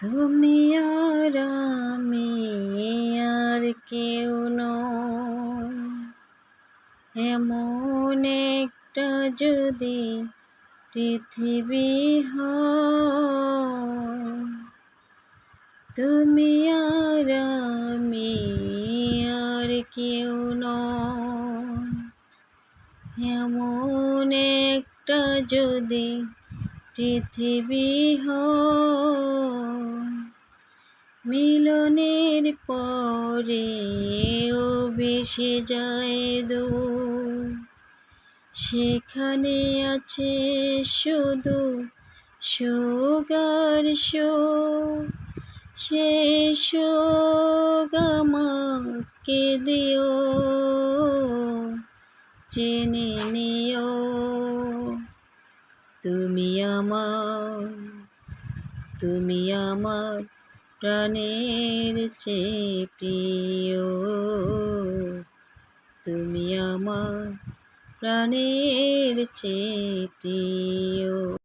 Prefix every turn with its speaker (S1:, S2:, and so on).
S1: তুমি আর আমি আর কেউ নয়, এমন একটা যদি পৃথিবী হয়। তুমি আর আমি আর কেউ নয়, এমন একটা যদি পৃথিবী হয়। মিলনের পরেও ভেসে যায় দূর, সেখানে আছে শুধু শোক আর শোক। সেই শোক আমাকে দিও, জেনে নিও তুমি আমার প্রাণের চেয়ে প্রিয়। তুমি আমার প্রাণের চেয়ে প্রিয়।